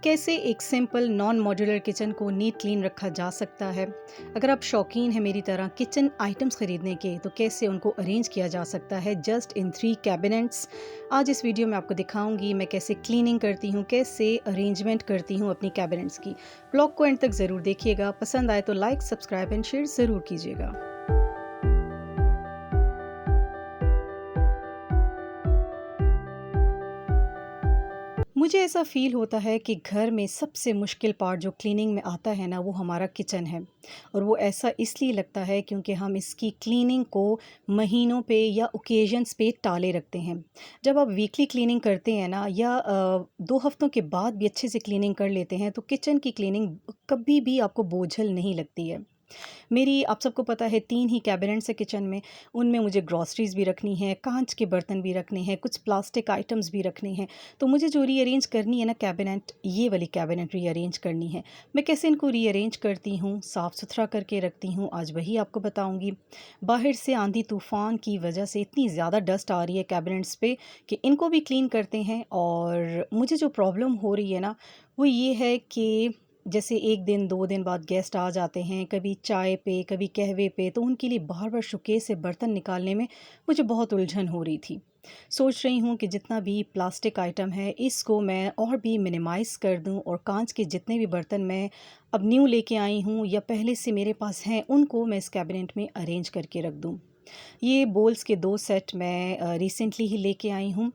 कैसे एक simple non modular kitchen को नीट क्लीन रखा जा सकता है। अगर आप शौकीन हैं मेरी तरह किचन आइटम्स खरीदने के, तो कैसे उनको अरेंज किया जा सकता है जस्ट इन 3 कैबिनेट्स। आज इस वीडियो में आपको दिखाऊंगी मैं कैसे क्लीनिंग करती हूँ, कैसे अरेंजमेंट करती हूँ अपनी कैबिनेट्स की। ब्लॉग को एंड तक ज़रूर देखिएगा, पसंद आए तो लाइक, सब्सक्राइब एंड शेयर ज़रूर कीजिएगा। मुझे ऐसा फ़ील होता है कि घर में सबसे मुश्किल पार्ट जो क्लीनिंग में आता है ना, वो हमारा किचन है। और वो ऐसा इसलिए लगता है क्योंकि हम इसकी क्लीनिंग को महीनों पे या ओकेजन्स पे टाले रखते हैं। जब आप वीकली क्लीनिंग करते हैं ना, या 2 हफ्तों के बाद भी अच्छे से क्लीनिंग कर लेते हैं, तो किचन की क्लीनिंग कभी भी आपको बोझिल नहीं लगती है। मेरी, आप सबको पता है, 3 ही कैबिनेट्स है किचन में। उनमें मुझे ग्रॉसरीज़ भी रखनी है, काँच के बर्तन भी रखने हैं, कुछ प्लास्टिक आइटम्स भी रखने हैं। तो मुझे जो रीअरेंज करनी है ना कैबिनेट, ये वाली कैबिनेट रीअरेंज करनी है। मैं कैसे इनको रीअरेंज करती हूँ, साफ़-सुथरा करके रखती हूँ, आज वही आपको बताऊँगी। बाहर से आंधी तूफ़ान की वजह से इतनी ज़्यादा डस्ट आ रही है कैबिनेट्स पे कि इनको भी क्लीन करते हैं। और मुझे जो प्रॉब्लम हो रही है ना, वो ये है कि जैसे 1 दिन 2 दिन बाद गेस्ट आ जाते हैं, कभी चाय पे, कभी कहवे पे, तो उनके लिए बार-बार शोकेस से बर्तन निकालने में मुझे बहुत उलझन हो रही थी। सोच रही हूँ कि जितना भी प्लास्टिक आइटम है, इसको मैं और भी मिनिमाइज़ कर दूँ और काँच के जितने भी बर्तन मैं अब न्यू लेके आई हूँ या पहले से मेरे पास हैं, उनको मैं इस कैबिनेट में अरेंज करके रख दूँ। ये बोल्स के 2 सेट मैं रिसेंटली ही लेके आई हूँ।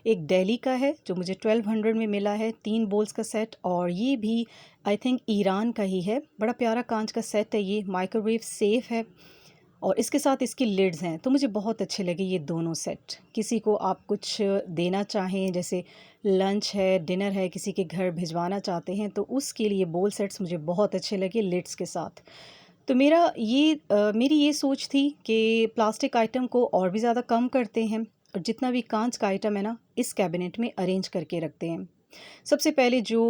एक दिल्ली का है जो मुझे 1200 में मिला है, 3 बोल्स का सेट, और ये भी आई थिंक ईरान का ही है। बड़ा प्यारा कांच का सेट है ये, माइक्रोवेव सेफ़ है और इसके साथ इसकी लिड्स हैं। तो मुझे बहुत अच्छे लगे ये दोनों सेट। किसी को आप कुछ देना चाहें, जैसे लंच है, डिनर है, किसी के घर भिजवाना चाहते हैं, तो उसके लिए बोल सेट्स मुझे बहुत अच्छे लगे लिड्स के साथ। तो मेरी ये सोच थी कि प्लास्टिक आइटम को और भी ज़्यादा कम करते हैं और जितना भी कांच का आइटम है ना, इस कैबिनेट में अरेंज करके रखते हैं। सबसे पहले जो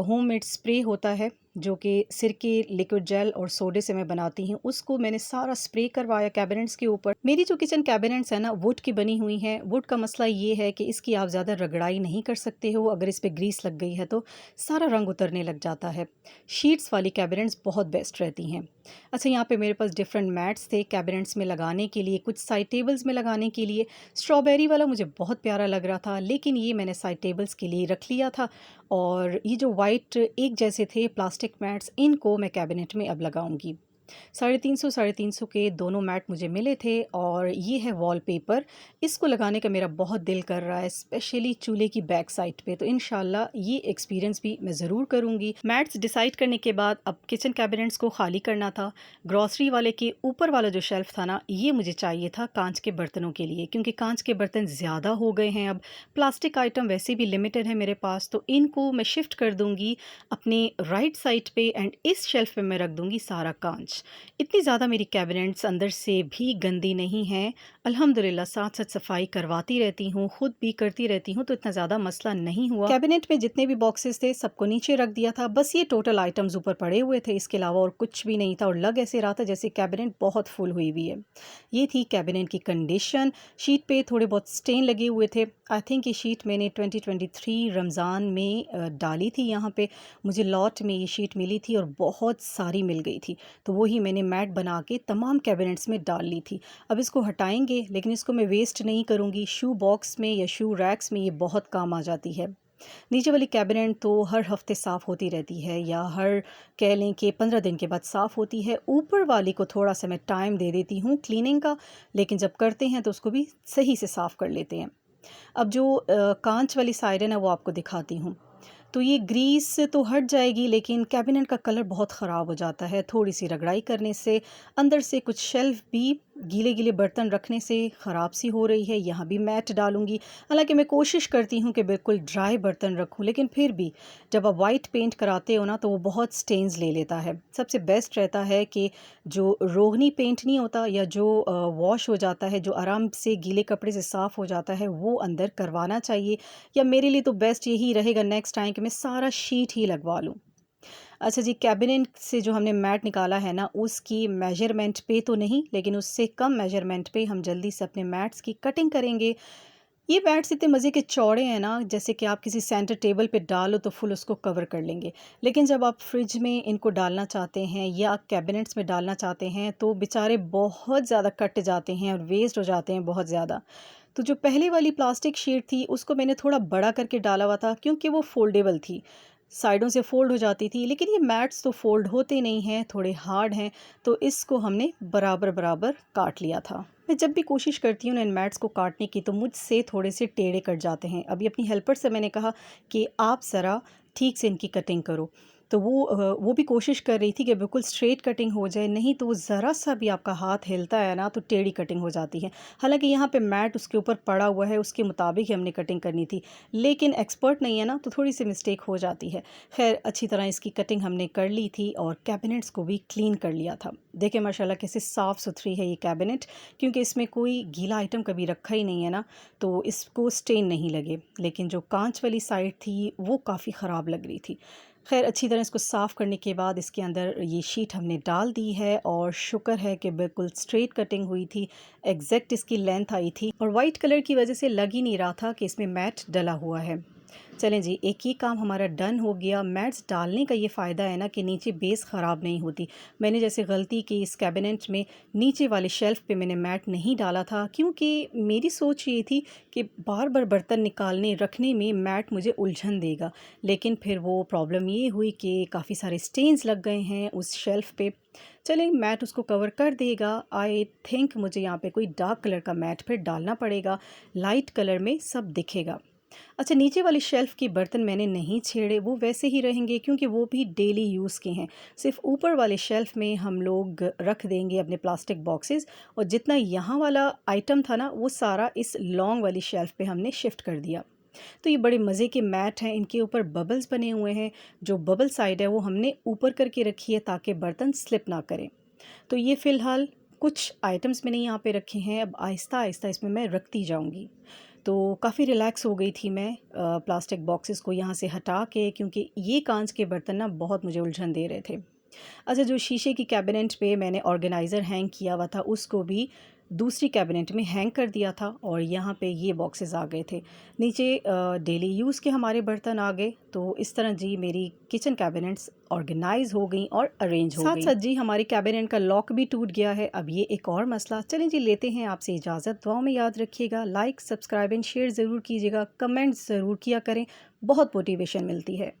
होममेड स्प्रे होता है, जो कि सिरके, लिक्विड जेल और सोडे से मैं बनाती हूँ, उसको मैंने सारा स्प्रे करवाया कैबिनेट्स के ऊपर। मेरी जो किचन कैबिनेट्स है ना, वुड की बनी हुई हैं। वुड का मसला ये है कि इसकी आप ज़्यादा रगड़ाई नहीं कर सकते हो, अगर इस पे ग्रीस लग गई है तो सारा रंग उतरने लग जाता है। शीट्स वाली कैबिनेट्स बहुत बेस्ट रहती हैं। अच्छा, यहाँ पे मेरे पास डिफरेंट मैट्स थे कैबिनेट्स में लगाने के लिए, कुछ साइड टेबल्स में लगाने के लिए। स्ट्रॉबेरी वाला मुझे बहुत प्यारा लग रहा था, लेकिन ये मैंने साइड टेबल्स के लिए रख लिया था। और ये जो वाइट एक जैसे थे प्लास्टिक मैट्स, इनको मैं कैबिनेट में अब लगाऊंगी। 350 के दोनों मैट मुझे मिले थे। और ये है वॉलपेपर, इसको लगाने का मेरा बहुत दिल कर रहा है, स्पेशली चूल्हे की बैक साइड पे। तो इंशाल्लाह ये एक्सपीरियंस भी मैं ज़रूर करूँगी। मैट्स डिसाइड करने के बाद अब किचन कैबिनेट्स को खाली करना था। ग्रॉसरी वाले के ऊपर वाला जो शेल्फ था ना, ये मुझे चाहिए था कांच के बर्तनों के लिए, क्योंकि कांच के बर्तन ज़्यादा हो गए हैं अब। प्लास्टिक आइटम वैसे भी लिमिटेड है मेरे पास, तो इनको मैं शिफ्ट कर दूँगी अपने राइट साइड पे एंड इस शेल्फ पे मैं रख दूँगी सारा कांच। इतनी ज़्यादा मेरी कैबिनेट्स अंदर से भी गंदी नहीं हैं, अल्हम्दुलिल्लाह। साथ साथ सफाई करवाती रहती हूँ, खुद भी करती रहती हूँ, तो इतना ज़्यादा मसला नहीं हुआ। कैबिनेट में जितने भी बॉक्सेस थे सबको नीचे रख दिया था, बस ये टोटल आइटम्स ऊपर पड़े हुए थे, इसके अलावा और कुछ भी नहीं था। और लग ऐसे रहा था जैसे कैबिनेट बहुत फुल हुई हुई है। ये थी कैबिनेट की कंडीशन। शीट पे थोड़े बहुत स्टेन लगे हुए थे। आई थिंक ये शीट मैंने 2023 रमज़ान में डाली थी। यहाँ पे मुझे लॉट में ये शीट मिली थी और बहुत सारी मिल गई थी, तो वही मैंने मैट बना के तमाम कैबिनेट्स में डाल ली थी। अब इसको हटाएंगे, लेकिन इसको मैं वेस्ट नहीं करूँगी। शू बॉक्स में या शू रैक्स में ये बहुत काम आ जाती है। नीचे वाली कैबिनेट तो हर हफ्ते साफ़ होती रहती है, या हर, कह लें कि 15 दिन के बाद साफ़ होती है। ऊपर वाली को थोड़ा सा मैं टाइम दे देती हूँ क्लीनिंग का, लेकिन जब करते हैं तो उसको भी सही से साफ़ कर लेते हैं। अब जो कांच वाली साइड है ना, वो आपको दिखाती हूँ। तो ये ग्रीस तो हट जाएगी, लेकिन कैबिनेट का कलर बहुत ख़राब हो जाता है थोड़ी सी रगड़ाई करने से। अंदर से कुछ शेल्फ भी गीले गीले बर्तन रखने से ख़राब सी हो रही है। यहाँ भी मैट डालूंगी, हालांकि मैं कोशिश करती हूँ कि बिल्कुल ड्राई बर्तन रखूँ, लेकिन फिर भी जब आप वाइट पेंट कराते हो ना, तो वो बहुत स्टेन्स ले लेता है। सबसे बेस्ट रहता है कि जो रोगनी पेंट नहीं होता, या जो वॉश हो जाता है, जो आराम से गीले कपड़े से साफ़ हो जाता है, वो अंदर करवाना चाहिए। या मेरे लिए तो बेस्ट यही रहेगा नेक्स्ट टाइम कि मैं सारा शीट ही लगवा लूँ। अच्छा जी, कैबिनेट से जो हमने मैट निकाला है ना, उसकी मेजरमेंट पे तो नहीं, लेकिन उससे कम मेजरमेंट पे हम जल्दी से अपने मैट्स की कटिंग करेंगे। ये मैट्स इतने मज़े के चौड़े हैं ना, जैसे कि आप किसी सेंटर टेबल पे डालो तो फुल उसको कवर कर लेंगे। लेकिन जब आप फ्रिज में इनको डालना चाहते हैं या कैबिनेट्स में डालना चाहते हैं तो बेचारे बहुत ज़्यादा कट जाते हैं और वेस्ट हो जाते हैं बहुत ज़्यादा। तो जो पहले वाली प्लास्टिक शीट थी उसको मैंने थोड़ा बड़ा करके डाला हुआ था क्योंकि वो फ़ोल्डेबल थी। साइडों से फ़ोल्ड हो जाती थी, लेकिन ये मैट्स तो फ़ोल्ड होते नहीं हैं, थोड़े हार्ड हैं, तो इसको हमने बराबर-बराबर काट लिया था। मैं जब भी कोशिश करती हूँ ना इन मैट्स को काटने की तो मुझसे थोड़े से टेढ़े कट जाते हैं। अभी अपनी हेल्पर से मैंने कहा कि आप ज़रा ठीक से इनकी कटिंग करो। तो वो भी कोशिश कर रही थी कि बिल्कुल स्ट्रेट कटिंग हो जाए, नहीं तो वो ज़रा-सा भी आपका हाथ हिलता है ना तो टेढ़ी कटिंग हो जाती है। हालाँकि यहाँ पे मैट उसके ऊपर पड़ा हुआ है, उसके मुताबिक ही हमने कटिंग करनी थी, लेकिन एक्सपर्ट नहीं है ना तो थोड़ी-सी मिस्टेक हो जाती है। ख़ैर अच्छी तरह इसकी कटिंग हमने कर ली थी और कैबिनेट्स को भी क्लीन कर लिया था। देखिए माशाल्लाह कैसे साफ़-सुथरी है ये कैबिनेट, क्योंकि इसमें कोई गीला आइटम कभी रखा ही नहीं है ना, तो इसको स्टेन नहीं लगे। लेकिन जो काँच वाली साइड थी वो काफ़ी ख़राब लग रही थी। ख़ैर अच्छी तरह इसको साफ़ करने के बाद इसके अंदर ये शीट हमने डाल दी है और शुक्र है कि बिल्कुल स्ट्रेट कटिंग हुई थी, एग्जैक्ट इसकी लेंथ आई थी और वाइट कलर की वजह से लग ही नहीं रहा था कि इसमें मैट डला हुआ है। चलें जी, एक ये काम हमारा डन हो गया। मैट्स डालने का ये फ़ायदा है ना कि नीचे बेस ख़राब नहीं होती। मैंने जैसे गलती की इस कैबिनेट में नीचे वाले शेल्फ़ पे मैंने मैट नहीं डाला था, क्योंकि मेरी सोच ये थी कि बार-बार बर्तन निकालने रखने में मैट मुझे उलझन देगा। लेकिन फिर वो प्रॉब्लम ये हुई कि काफ़ी सारे स्टेन्स लग गए हैं उस शेल्फ़ पे। चलें, मैट उसको कवर कर देगा। आई थिंक मुझे यहाँ पे कोई डार्क कलर का मैट फिर डालना पड़ेगा, लाइट कलर में सब दिखेगा। अच्छा, नीचे वाली शेल्फ़ के बर्तन मैंने नहीं छेड़े, वो वैसे ही रहेंगे क्योंकि वो भी डेली यूज़ के हैं। सिर्फ़ ऊपर वाले शेल्फ़ में हम लोग रख देंगे अपने प्लास्टिक बॉक्सेस, और जितना यहाँ वाला आइटम था ना वो सारा इस लॉन्ग वाली शेल्फ़ पे हमने शिफ्ट कर दिया। तो ये बड़े मज़े के मैट हैं, इनके ऊपर बबल्स बने हुए हैं। जो बबल साइड है वो हमने ऊपर करके रखी है ताकि बर्तन स्लिप ना करें। तो ये फ़िलहाल कुछ आइटम्स मैंने यहाँ पे रखे हैं, अब आहिस्ता-आहिस्ता इसमें मैं रखती जाऊँगी। तो काफ़ी रिलैक्स हो गई थी मैं प्लास्टिक बॉक्सेस को यहाँ से हटा के, क्योंकि ये कांच के बर्तन ना बहुत मुझे उलझन दे रहे थे। अच्छा, जो शीशे की कैबिनेट पे मैंने ऑर्गेनाइज़र हैंग किया हुआ था उसको भी दूसरी कैबिनेट में हैंग कर दिया था और यहाँ पे ये बॉक्सेस आ गए थे। नीचे डेली यूज़ के हमारे बर्तन आ गए। तो इस तरह जी मेरी किचन कैबिनेट्स ऑर्गेनाइज़ हो गई और अरेंज हो गई। साथ-साथ जी हमारी कैबिनेट का लॉक भी टूट गया है, अब ये एक और मसला। चलें जी, लेते हैं आपसे इजाज़त। दुआओं में याद रखिएगा, लाइक, सब्सक्राइब एंड शेयर ज़रूर कीजिएगा, कमेंट्स ज़रूर किया करें, बहुत मोटिवेशन मिलती है।